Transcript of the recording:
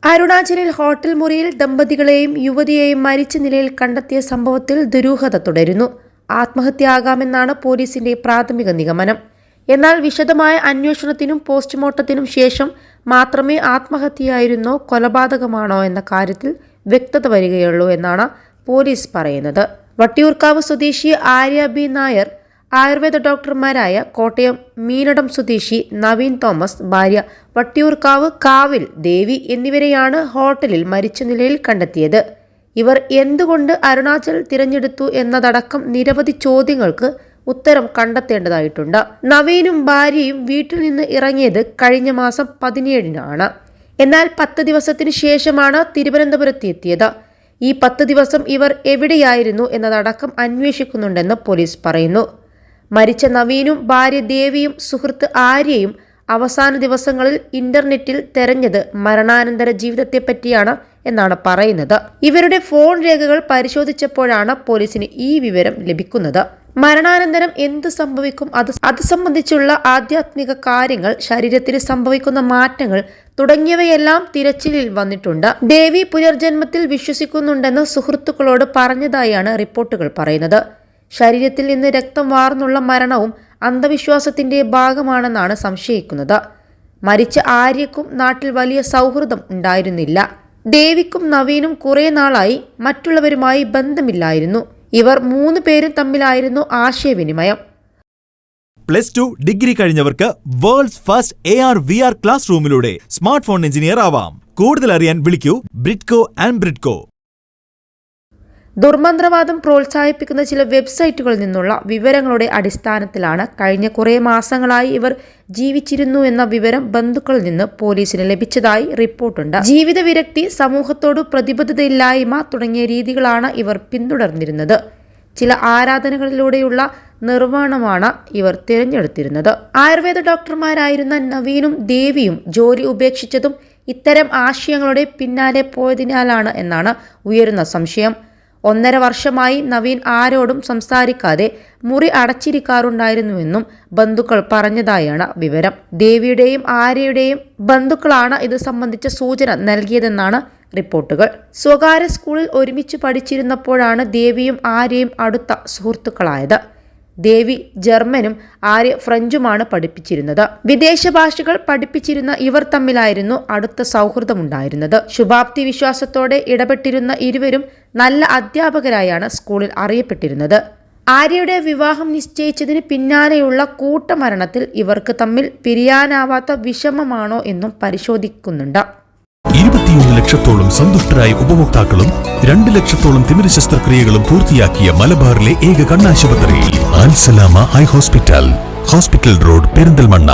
അരുണാചലിൽ hotel മുറിയിൽ ദമ്പതികളെയും യുവതിയെയും മരിച്ച നിലയിൽ കണ്ടെത്തിയ സംഭവത്തിൽ ദുരൂഹത തുടരുന്നു. ആത്മഹത്യയാകാമെന്നാണ് പോലീസിന്റെ പ്രാഥമിക നിഗമനം. എന്നാൽ വിശദമായ അന്വേഷണത്തിനും പോസ്റ്റ്മോർട്ടത്തിനും ശേഷം മാത്രമേ ആത്മഹത്യയായിരുന്നോ കൊലപാതകമാണോ എന്ന കാര്യത്തിൽ വ്യക്തത വരികയുള്ളൂ എന്നാണ് പോലീസ് പറയുന്നത്. വട്ടിയൂർക്കാവ് സ്വദേശി ആര്യ ബി നായർ, ആയുർവേദ ഡോക്ടർമാരായ കോട്ടയം മീനടം സ്വദേശി നവീൻ തോമസ്, ഭാര്യ വട്ടിയൂർക്കാവ് കാവിൽ ദേവി എന്നിവരെയാണ് ഹോട്ടലിൽ മരിച്ച നിലയിൽ കണ്ടെത്തിയത്. ഇവർ എന്തുകൊണ്ട് അരുണാചൽ തിരഞ്ഞെടുത്തു എന്നതടക്കം നിരവധി ചോദ്യങ്ങൾക്ക് ഉത്തരം കണ്ടെത്തേണ്ടതായിട്ടുണ്ട്. നവീനും ഭാര്യയും വീട്ടിൽ നിന്ന് ഇറങ്ങിയത് കഴിഞ്ഞ മാസം 17-നാണ്. എന്നാൽ 10 ദിവസത്തിന് ശേഷമാണ് തിരുവനന്തപുരത്ത് എത്തിയത്. ഈ 10 ദിവസം ഇവർ എവിടെയായിരുന്നു എന്നതടക്കം അന്വേഷിക്കുന്നുണ്ടെന്ന് പോലീസ് പറയുന്നു. മരിച്ച നവീനും ഭാര്യ ദേവിയും സുഹൃത്ത് ആര്യയും അവസാന ദിവസങ്ങളിൽ ഇന്റർനെറ്റിൽ തെരഞ്ഞത് മരണാനന്തര ജീവിതത്തെപ്പറ്റിയാണ് എന്നാണ് പറയുന്നത്. ഇവരുടെ ഫോൺ രേഖകൾ പരിശോധിച്ചപ്പോഴാണ് പോലീസിന് ഈ വിവരം ലഭിക്കുന്നത്. മരണാനന്തരം എന്ത് സംഭവിക്കും, അത് സംബന്ധിച്ചുള്ള ആധ്യാത്മിക കാര്യങ്ങൾ, ശരീരത്തിന് സംഭവിക്കുന്ന മാറ്റങ്ങൾ തുടങ്ങിയവയെല്ലാം തിരച്ചിലിൽ വന്നിട്ടുണ്ട്. ദേവി പുനർജന്മത്തിൽ വിശ്വസിക്കുന്നുണ്ടെന്ന് സുഹൃത്തുക്കളോട് പറഞ്ഞതായാണ് റിപ്പോർട്ടുകൾ പറയുന്നത്. ശരീരത്തിൽ നിന്ന് രക്തം വാർന്നുള്ള മരണവും അന്ധവിശ്വാസത്തിന്റെ ഭാഗമാണെന്നാണ് സംശയിക്കുന്നത്. മരിച്ച ആര്യക്കും നാട്ടിൽ വലിയ സൗഹൃദം ഉണ്ടായിരുന്നില്ല. ദേവിക്കും നവീനും കുറെ നാളായി മറ്റുള്ളവരുമായി ബന്ധമില്ലായിരുന്നു. ഇവർ 3 പേരും തമ്മിലായിരുന്നു ആശയവിനിമയം. +2 ഡിഗ്രി കഴിഞ്ഞവർക്ക് വേൾഡ്സ് ഫസ്റ്റ് AR/VR ക്ലാസ് റൂമിലൂടെ സ്മാർട്ട് ഫോൺ എഞ്ചിനീയർ ആവാം. കൂടുതൽ അറിയാൻ വിളിക്കൂ ബ്രിഡ്കോ ആൻഡ് ബ്രിഡ്കോ. ദുർമന്ത്രവാദം പ്രോത്സാഹിപ്പിക്കുന്ന ചില വെബ്സൈറ്റുകളിൽ നിന്നുള്ള വിവരങ്ങളുടെ അടിസ്ഥാനത്തിലാണ് കഴിഞ്ഞ കുറേ മാസങ്ങളായി ഇവർ ജീവിച്ചിരുന്നു എന്ന വിവരം ബന്ധുക്കളിൽ നിന്ന് പോലീസിന് ലഭിച്ചതായി റിപ്പോർട്ടുണ്ട്. ജീവിത വിരക്തി, സമൂഹത്തോട് പ്രതിബദ്ധതയില്ലായ്മ തുടങ്ങിയ രീതികളാണ് ഇവർ പിന്തുടർന്നിരുന്നത്. ചില ആരാധനകളിലൂടെയുള്ള നിർവ്വാണമാണ് ഇവർ തിരഞ്ഞെടുത്തിരുന്നത്. ആയുർവേദ ഡോക്ടർമാരായിരുന്ന നവീനും ദേവിയും ജോലി ഉപേക്ഷിച്ചതും ഇത്തരം ആശയങ്ങളുടെ പിന്നാലെ പോയതിനാലാണ് എന്നാണ് ഉയരുന്ന സംശയം. 1.5 വർഷമായി നവീൻ ആരോടും സംസാരിക്കാതെ മുറി അടച്ചിരിക്കാറുണ്ടായിരുന്നുവെന്നും ബന്ധുക്കൾ പറഞ്ഞതായാണ് വിവരം. ദേവിയുടെയും ആര്യയുടെയും ബന്ധുക്കളാണ് ഇത് സംബന്ധിച്ച സൂചന നൽകിയതെന്നാണ് റിപ്പോർട്ടുകൾ. സ്വകാര്യ സ്കൂളിൽ ഒരുമിച്ച് പഠിച്ചിരുന്നപ്പോഴാണ് ദേവിയും ആര്യയും അടുത്ത സുഹൃത്തുക്കളായത്. ദേവി ജർമ്മനും ആര്യ ഫ്രഞ്ചുമാണ് പഠിപ്പിച്ചിരുന്നത്. വിദേശ ഭാഷകൾ പഠിപ്പിച്ചിരുന്ന ഇവർ തമ്മിലായിരുന്നു അടുത്ത സൗഹൃദമുണ്ടായിരുന്നത്. ശുഭാപ്തി വിശ്വാസത്തോടെ ഇടപെട്ടിരുന്ന ഇരുവരും നല്ല അധ്യാപകരായാണ് സ്കൂളിൽ അറിയപ്പെട്ടിരുന്നത്. ആര്യയുടെ വിവാഹം നിശ്ചയിച്ചതിന് പിന്നാലെയുള്ള കൂട്ടമരണത്തിൽ ഇവർക്ക് തമ്മിൽ പിരിയാനാവാത്ത വിഷമമാണോ എന്നും പരിശോധിക്കുന്നുണ്ട്. 21 ലക്ഷത്തോളം സന്തുഷ്ടരായ ഉപഭോക്താക്കളും 2 ലക്ഷത്തോളം തിമിര ശസ്ത്രക്രിയകളും പൂർത്തിയാക്കിയ മലബാറിലെ ഏക കണ്ണാശുപത്രി അൽ സലാമ ഹൈ ഹോസ്പിറ്റൽ റോഡ്, പെരിന്തൽമണ്ണ.